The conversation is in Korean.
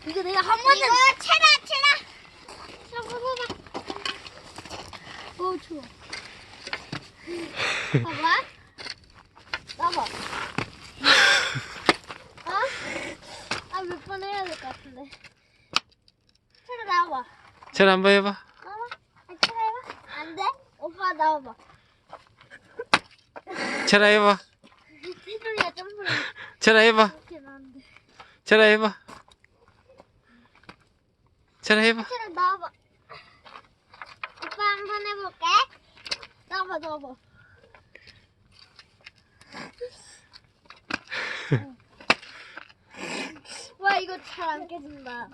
이거 내가 한 번은 이거 체라. 오 좋아. 봐봐. 나봐. 어? 몇 번 해야 될 것 같은데. 체라 나와봐. 잘 한번 해봐. 나와봐. 체라 해봐. 안 돼? 오빠 나와봐. 잘 해봐. 태준이가 점프를 잘 해봐. 이렇게 나는데. 잘 해봐. 잘 해봐. 체라 나와봐. 오빠 한번 해볼게. 나와봐. 와 이거 잘 안 깨진다.